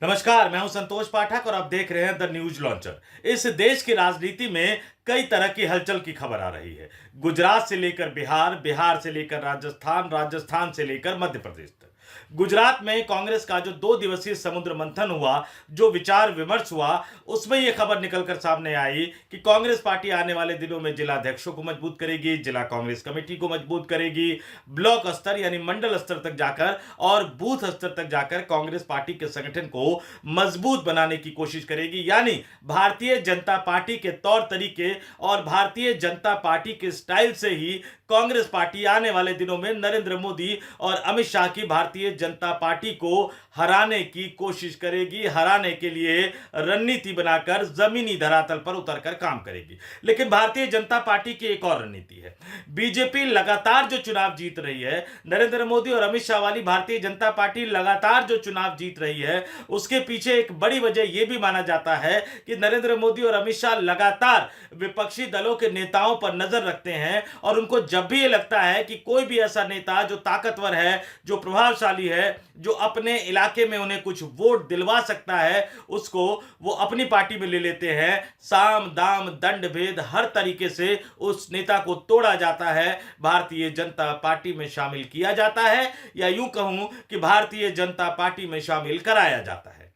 नमस्कार, मैं हूं संतोष पाठक और आप देख रहे हैं द न्यूज लॉन्चर। इस देश की राजनीति में कई तरह की हलचल की खबर आ रही है। गुजरात से लेकर बिहार, बिहार से लेकर राजस्थान, राजस्थान से लेकर मध्य प्रदेश तक। गुजरात में कांग्रेस का जो 2 दिवसीय समुद्र मंथन हुआ, जो विचार विमर्श हुआ, उसमें यह खबर निकलकर सामने आई कि कांग्रेस पार्टी आने वाले दिनों में जिला अध्यक्षों को मजबूत करेगी, जिला कांग्रेस कमेटी को मजबूत करेगी, ब्लॉक स्तर यानी मंडल स्तर तक जाकर और बूथ स्तर तक जाकर कांग्रेस पार्टी के संगठन को मजबूत बनाने की कोशिश करेगी। यानी भारतीय जनता पार्टी के तौर तरीके और भारतीय जनता पार्टी के स्टाइल से ही कांग्रेस पार्टी आने वाले दिनों में नरेंद्र मोदी और अमित शाह की भारतीय जनता पार्टी को हराने की कोशिश करेगी, हराने के लिए रणनीति बनाकर जमीनी धरातल पर उतरकर काम करेगी। लेकिन भारतीय जनता पार्टी की एक और रणनीति है। बीजेपी लगातार जो चुनाव जीत रही है, नरेंद्र मोदी और अमित शाह वाली भारतीय जनता पार्टी लगातार जो चुनाव जीत रही है, उसके पीछे एक बड़ी वजह यह भी माना जाता है कि नरेंद्र मोदी और अमित शाह लगातार विपक्षी दलों के नेताओं पर नजर रखते हैं और उनको जब भी ये लगता है कि कोई भी ऐसा नेता जो ताकतवर है, जो प्रभावशाली है, जो अपने इलाके में उन्हें कुछ वोट दिलवा सकता है, उसको वो अपनी पार्टी में ले लेते हैं। साम दाम दंड भेद हर तरीके से उस नेता को तोड़ा जाता है, भारतीय जनता पार्टी में शामिल किया जाता है, या यूं कहूं कि भारतीय जनता पार्टी में शामिल कराया जाता है।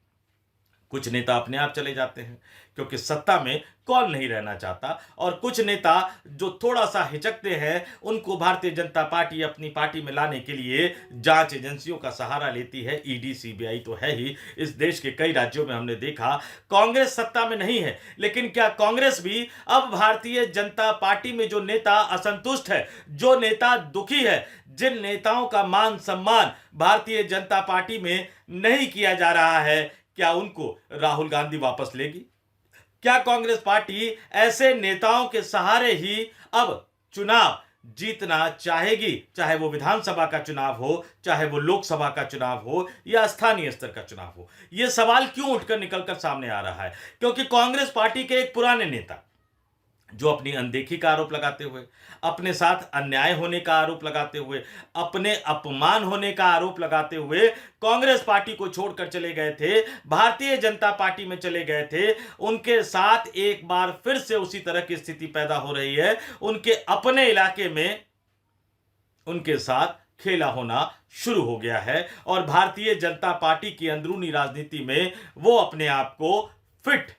कुछ नेता अपने आप चले जाते हैं क्योंकि सत्ता में कौन नहीं रहना चाहता, और कुछ नेता जो थोड़ा सा हिचकते हैं, उनको भारतीय जनता पार्टी अपनी पार्टी में लाने के लिए जांच एजेंसियों का सहारा लेती है। ईडी सीबीआई तो है ही, इस देश के कई राज्यों में हमने देखा। कांग्रेस सत्ता में नहीं है, लेकिन क्या कांग्रेस भी अब भारतीय जनता पार्टी में जो नेता असंतुष्ट है, जो नेता दुखी है, जिन नेताओं का मान सम्मान भारतीय जनता पार्टी में नहीं किया जा रहा है, क्या उनको राहुल गांधी वापस लेगी? क्या कांग्रेस पार्टी ऐसे नेताओं के सहारे ही अब चुनाव जीतना चाहेगी, चाहे वो विधानसभा का चुनाव हो, चाहे वो लोकसभा का चुनाव हो या स्थानीय स्तर का चुनाव हो? यह सवाल क्यों उठकर निकलकर सामने आ रहा है? क्योंकि कांग्रेस पार्टी के एक पुराने नेता जो अपनी अनदेखी का आरोप लगाते हुए, अपने साथ अन्याय होने का आरोप लगाते हुए, अपने अपमान होने का आरोप लगाते हुए कांग्रेस पार्टी को छोड़कर चले गए थे, भारतीय जनता पार्टी में चले गए थे, उनके साथ एक बार फिर से उसी तरह की स्थिति पैदा हो रही है। उनके अपने इलाके में उनके साथ खेला होना शुरू हो गया है और भारतीय जनता पार्टी की अंदरूनी राजनीति में वो अपने आप को फिट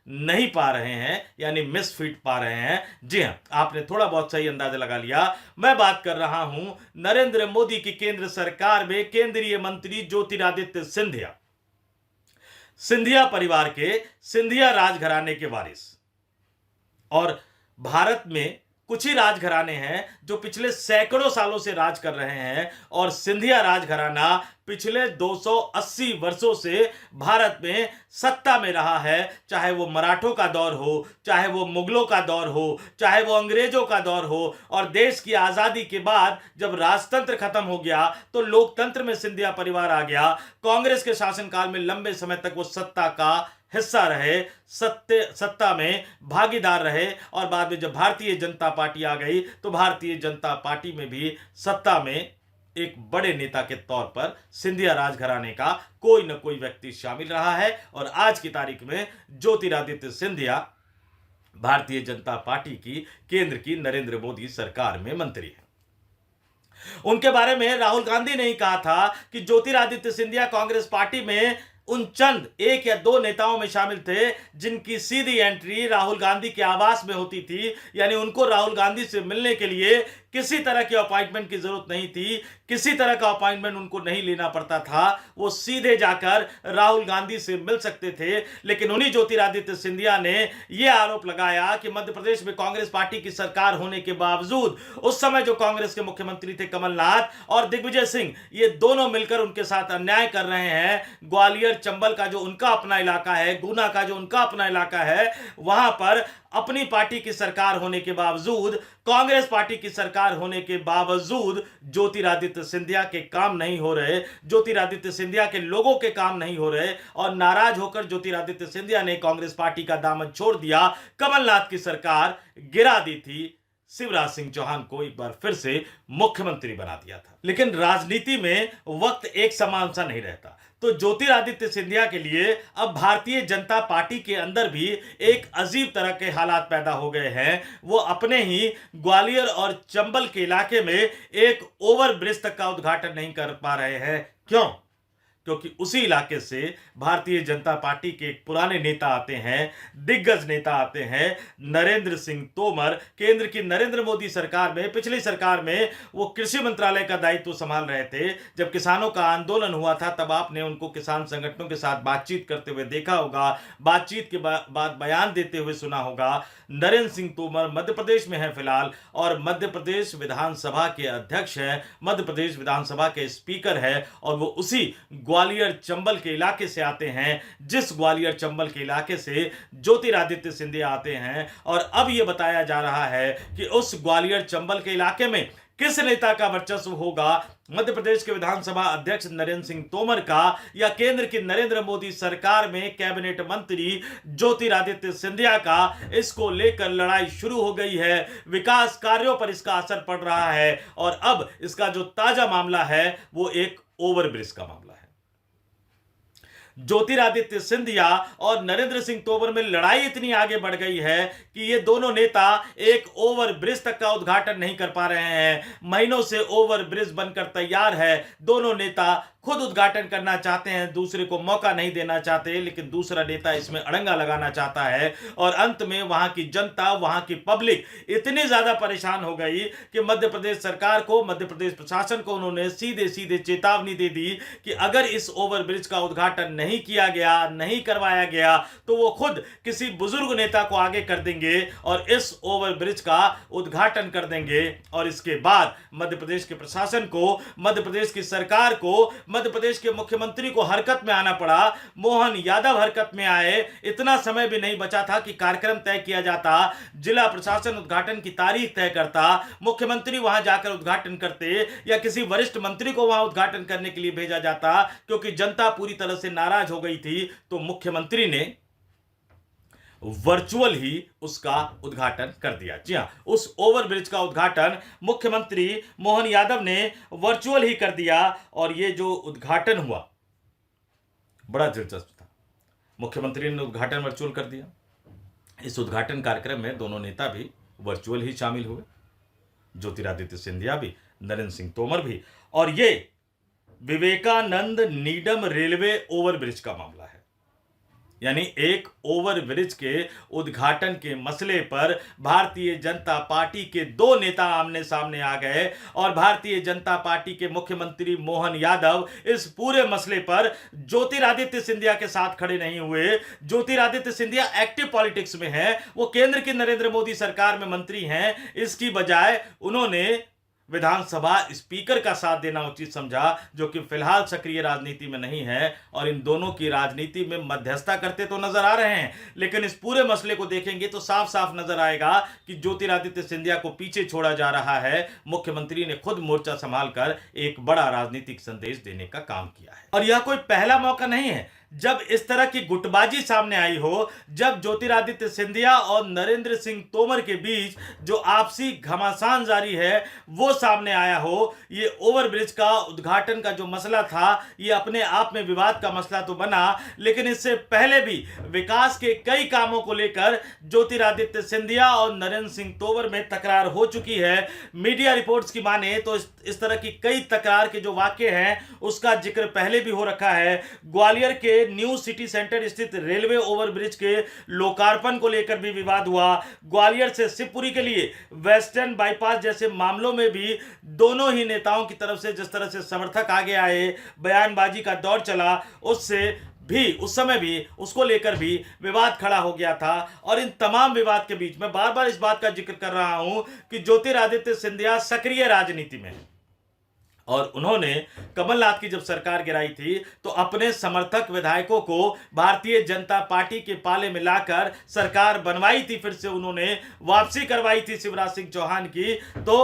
नहीं पा रहे हैं, यानी मिसफिट पा रहे हैं। जी हां, आपने थोड़ा बहुत सही अंदाजा लगा लिया। मैं बात कर रहा हूं नरेंद्र मोदी की केंद्र सरकार में केंद्रीय मंत्री ज्योतिरादित्य सिंधिया, सिंधिया परिवार के, सिंधिया राजघराने के वारिस। और भारत में कुछ ही राजघराने हैं जो पिछले सैकड़ों सालों से राज कर रहे हैं, और सिंधिया राजघराना पिछले 280 वर्षों से भारत में सत्ता में रहा है। चाहे वो मराठों का दौर हो, चाहे वो मुगलों का दौर हो, चाहे वो अंग्रेजों का दौर हो, और देश की आजादी के बाद जब राजतंत्र खत्म हो गया तो लोकतंत्र में सिंधिया परिवार आ गया। कांग्रेस के शासनकाल में लंबे समय तक वो सत्ता का हिस्सा रहे, सत्ता में भागीदार रहे, और बाद में जब भारतीय जनता पार्टी आ गई तो भारतीय जनता पार्टी में भी सत्ता में एक बड़े नेता के तौर पर सिंधिया राजघराने का कोई न कोई व्यक्ति शामिल रहा है। और आज की तारीख में ज्योतिरादित्य सिंधिया भारतीय जनता पार्टी की केंद्र की नरेंद्र मोदी सरकार में मंत्री है। उनके बारे में राहुल गांधी ने ही कहा था कि ज्योतिरादित्य सिंधिया कांग्रेस पार्टी में उन चंद एक या दो नेताओं में शामिल थे जिनकी सीधी एंट्री राहुल गांधी के आवास में होती थी, यानी उनको राहुल गांधी से मिलने के लिए किसी तरह की अपॉइंटमेंट की जरूरत नहीं थी, किसी तरह का अपॉइंटमेंट उनको नहीं लेना पड़ता था, वो सीधे जाकर राहुल गांधी से मिल सकते थे। लेकिन उन्हीं ज्योतिरादित्य सिंधिया ने यह आरोप लगाया कि मध्य प्रदेश में कांग्रेस पार्टी की सरकार होने के बावजूद उस समय जो कांग्रेस के मुख्यमंत्री थे कमलनाथ और दिग्विजय सिंह, ये दोनों मिलकर उनके साथ अन्याय कर रहे हैं। ग्वालियर चंबल का जो उनका अपना इलाका है, गुना का जो उनका अपना इलाका है, वहां पर अपनी पार्टी की सरकार होने के बावजूद, कांग्रेस पार्टी की सरकार होने के बावजूद ज्योतिरादित्य सिंधिया के काम नहीं हो रहे, ज्योतिरादित्य सिंधिया के लोगों के काम नहीं हो रहे, और नाराज होकर ज्योतिरादित्य सिंधिया ने कांग्रेस पार्टी का दामन छोड़ दिया, कमलनाथ की सरकार गिरा दी थी, शिवराज सिंह चौहान को एक बार फिर से मुख्यमंत्री बना दिया था। लेकिन राजनीति में वक्त एक समान सा नहीं रहता, तो तो ज्योतिरादित्य सिंधिया के लिए अब भारतीय जनता पार्टी के अंदर भी एक अजीब तरह के हालात पैदा हो गए हैं। वो अपने ही ग्वालियर और चंबल के इलाके में एक ओवरब्रिज तक का उद्घाटन नहीं कर पा रहे हैं। क्यों? क्योंकि उसी इलाके से भारतीय जनता पार्टी के एक पुराने नेता आते हैं, दिग्गज नेता आते हैं, नरेंद्र सिंह तोमर। केंद्र की नरेंद्र मोदी सरकार में, पिछली सरकार में वो कृषि मंत्रालय का दायित्व संभाल रहे थे। जब किसानों का आंदोलन हुआ था तब आपने उनको किसान संगठनों के साथ बातचीत करते हुए देखा होगा, बातचीत के बाद बयान देते हुए सुना होगा। नरेंद्र सिंह तोमर मध्य प्रदेश में है फिलहाल, और मध्य प्रदेश विधानसभा के अध्यक्ष हैं, मध्य प्रदेश विधानसभा के स्पीकर है, और वो उसी ग्वालियर चंबल के इलाके से आते हैं, जिस ग्वालियर चंबल के इलाके से ज्योतिरादित्य सिंधिया आते हैं। और अब यह बताया जा रहा है कि उस ग्वालियर चंबल के इलाके में किस नेता का वर्चस्व होगा, मध्य प्रदेश के विधानसभा अध्यक्ष नरेंद्र सिंह तोमर का, या केंद्र की नरेंद्र मोदी सरकार में कैबिनेट मंत्री ज्योतिरादित्य सिंधिया का। इसको लेकर लड़ाई शुरू हो गई है, विकास कार्यों पर इसका असर पड़ रहा है। और अब इसका जो ताजा मामला है वो एक ओवरब्रिज का मामला है। ज्योतिरादित्य सिंधिया और नरेंद्र सिंह तोमर में लड़ाई इतनी आगे बढ़ गई है कि ये दोनों नेता एक ओवरब्रिज तक का उद्घाटन नहीं कर पा रहे हैं। महीनों से ओवरब्रिज बनकर तैयार है, दोनों नेता खुद उद्घाटन करना चाहते हैं, दूसरे को मौका नहीं देना चाहते, लेकिन दूसरा नेता इसमें अड़ंगा लगाना चाहता है। और अंत में वहां की जनता, वहां की पब्लिक इतनी ज्यादा परेशान हो गई कि मध्य प्रदेश सरकार को, मध्य प्रदेश प्रशासन को उन्होंने सीधे सीधे चेतावनी दे दी कि अगर इस ओवरब्रिज का उद्घाटन नहीं किया गया, नहीं करवाया गया, तो वो खुद किसी बुजुर्ग नेता को आगे कर देंगे और इस ओवरब्रिज का उद्घाटन कर देंगे। और इसके बाद मध्य प्रदेश के प्रशासन को, मध्य प्रदेश की सरकार को, मध्य प्रदेश के मुख्यमंत्री को हरकत में आना पड़ा। मोहन यादव हरकत में आए। इतना समय भी नहीं बचा था कि कार्यक्रम तय किया जाता, जिला प्रशासन उद्घाटन की तारीख तय करता, मुख्यमंत्री वहां जाकर उद्घाटन करते, या किसी वरिष्ठ मंत्री को वहां उद्घाटन करने के लिए भेजा जाता। क्योंकि जनता पूरी तरह से नाराज हो गई थी, तो मुख्यमंत्री ने वर्चुअल ही उसका उद्घाटन कर दिया। जी हां, उस ओवरब्रिज का उद्घाटन मुख्यमंत्री मोहन यादव ने वर्चुअल ही कर दिया। और ये जो उद्घाटन हुआ बड़ा दिलचस्प था। मुख्यमंत्री ने उद्घाटन वर्चुअल कर दिया। इस उद्घाटन कार्यक्रम में दोनों नेता भी वर्चुअल ही शामिल हुए, ज्योतिरादित्य सिंधिया भी, नरेंद्र सिंह तोमर भी। और ये विवेकानंद नीडम रेलवे ओवरब्रिज का मामला है। यानी एक ओवरब्रिज के उद्घाटन के मसले पर भारतीय जनता पार्टी के दो नेता आमने सामने आ गए, और भारतीय जनता पार्टी के मुख्यमंत्री मोहन यादव इस पूरे मसले पर ज्योतिरादित्य सिंधिया के साथ खड़े नहीं हुए। ज्योतिरादित्य सिंधिया एक्टिव पॉलिटिक्स में है, वो केंद्र की नरेंद्र मोदी सरकार में मंत्री हैं। इसकी बजाय उन्होंने विधानसभा स्पीकर का साथ देना उचित समझा, जो कि फिलहाल सक्रिय राजनीति में नहीं है। और इन दोनों की राजनीति में मध्यस्थता करते तो नजर आ रहे हैं, लेकिन इस पूरे मसले को देखेंगे तो साफ साफ नजर आएगा कि ज्योतिरादित्य सिंधिया को पीछे छोड़ा जा रहा है। मुख्यमंत्री ने खुद मोर्चा संभालकर एक बड़ा राजनीतिक संदेश देने का काम किया है। और यह कोई पहला मौका नहीं है जब इस तरह की गुटबाजी सामने आई हो, जब ज्योतिरादित्य सिंधिया और नरेंद्र सिंह तोमर के बीच जो आपसी घमासान जारी है वो सामने आया हो। ये ओवरब्रिज का उद्घाटन का जो मसला था, ये अपने आप में विवाद का मसला तो बना, लेकिन इससे पहले भी विकास के कई कामों को लेकर ज्योतिरादित्य सिंधिया और नरेंद्र सिंह तोमर में तकरार हो चुकी है। मीडिया रिपोर्ट्स की माने तो इस तरह की कई तकरार के जो वाकये हैं उसका जिक्र पहले भी हो रखा है। ग्वालियर के न्यू सिटी सेंटर स्थित रेलवे ओवरब्रिज के लोकार्पण को लेकर भी विवाद हुआ। ग्वालियर से शिवपुरी के लिए वेस्टर्न बाईपास जैसे मामलों में भी दोनों ही नेताओं की तरफ से जिस तरह से समर्थक आगे आए, बयानबाजी का दौर चला, उससे भी उस समय भी उसको लेकर भी विवाद खड़ा हो गया था। और इन तमाम विवाद के बीच में बार बार इस बात का जिक्र कर रहा हूं कि ज्योतिरादित्य सिंधिया सक्रिय राजनीति में है, और उन्होंने कमलनाथ की जब सरकार गिराई थी तो अपने समर्थक विधायकों को भारतीय जनता पार्टी के पाले में लाकर सरकार बनवाई थी। फिर से उन्होंने वापसी करवाई थी शिवराज सिंह चौहान की। तो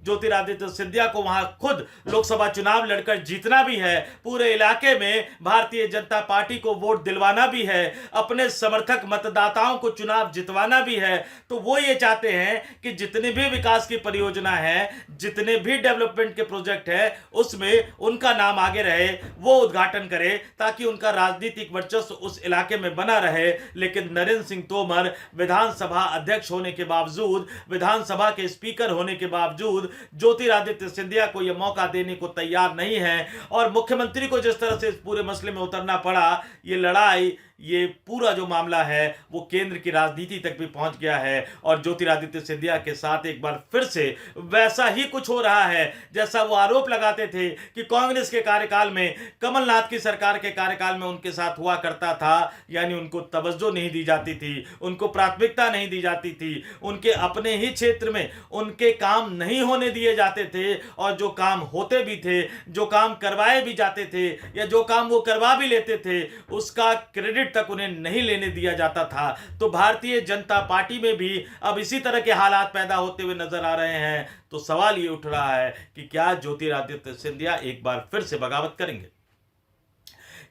ज्योतिरादित्य सिंधिया को वहां खुद लोकसभा चुनाव लड़कर जीतना भी है, पूरे इलाके में भारतीय जनता पार्टी को वोट दिलवाना भी है, अपने समर्थक मतदाताओं को चुनाव जितवाना भी है, तो वो ये चाहते हैं कि जितनी भी विकास की परियोजना है, जितने भी डेवलपमेंट के प्रोजेक्ट है, उसमें उनका नाम आगे रहे, वो उद्घाटन करे ताकि उनका राजनीतिक वर्चस्व उस इलाके में बना रहे। लेकिन नरेंद्र सिंह तोमर विधानसभा अध्यक्ष होने के बावजूद, विधानसभा के स्पीकर होने के बावजूद ज्योतिरादित्य सिंधिया को यह मौका देने को तैयार नहीं है। और मुख्यमंत्री को जिस तरह से इस पूरे मसले में उतरना पड़ा, ये लड़ाई, ये पूरा जो मामला है वो केंद्र की राजनीति तक भी पहुंच गया है और ज्योतिरादित्य सिंधिया के साथ एक बार फिर से वैसा ही कुछ हो रहा है जैसा वो आरोप लगाते थे कि कांग्रेस के कार्यकाल में, कमलनाथ की सरकार के कार्यकाल में उनके साथ हुआ करता था। यानी उनको तवज्जो नहीं दी जाती थी, उनको प्राथमिकता नहीं दी जाती थी, उनके अपने ही क्षेत्र में उनके काम नहीं होने दिए जाते थे, और जो काम होते भी थे, जो काम करवाए भी जाते थे या जो काम वो करवा भी लेते थे, उसका क्रेडिट तक उन्हें नहीं लेने दिया जाता था। तो भारतीय जनता पार्टी में भी अब इसी तरह के हालात पैदा होते हुए नजर आ रहे हैं। तो सवाल ये उठ रहा है कि क्या ज्योतिरादित्य सिंधिया एक बार फिर से बगावत करेंगे?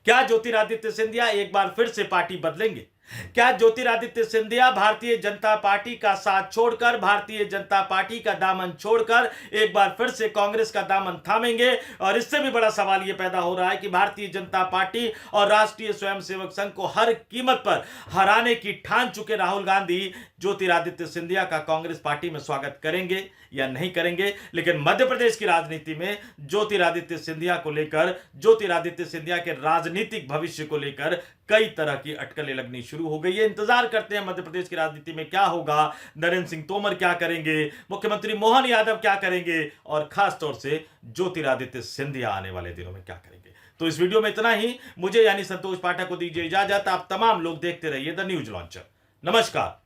क्या ज्योतिरादित्य सिंधिया एक बार फिर से पार्टी बदलेंगे? क्या ज्योतिरादित्य सिंधिया भारतीय जनता पार्टी का साथ छोड़कर, भारतीय जनता पार्टी का दामन छोड़कर एक बार फिर से कांग्रेस का दामन थामेंगे? और इससे भी बड़ा सवाल यह पैदा हो रहा है कि भारतीय जनता पार्टी और राष्ट्रीय स्वयंसेवक संघ को हर कीमत पर हराने की ठान चुके राहुल गांधी ज्योतिरादित्य सिंधिया का कांग्रेस पार्टी में स्वागत करेंगे या नहीं करेंगे? लेकिन मध्य प्रदेश की राजनीति में ज्योतिरादित्य सिंधिया को लेकर, ज्योतिरादित्य सिंधिया के राजनीतिक भविष्य को लेकर कई तरह की अटकलें लगनी शुरू हो गई है। इंतजार करते हैं मध्य प्रदेश की राजनीति में क्या होगा, नरेंद्र सिंह तोमर क्या करेंगे, मुख्यमंत्री मोहन यादव क्या करेंगे, और खास तौर से ज्योतिरादित्य सिंधिया आने वाले दिनों में क्या करेंगे। तो इस वीडियो में इतना ही। मुझे यानी संतोष पाठक को दीजिए इजाजत। आप तमाम लोग देखते रहिए द न्यूज लॉन्चर। नमस्कार।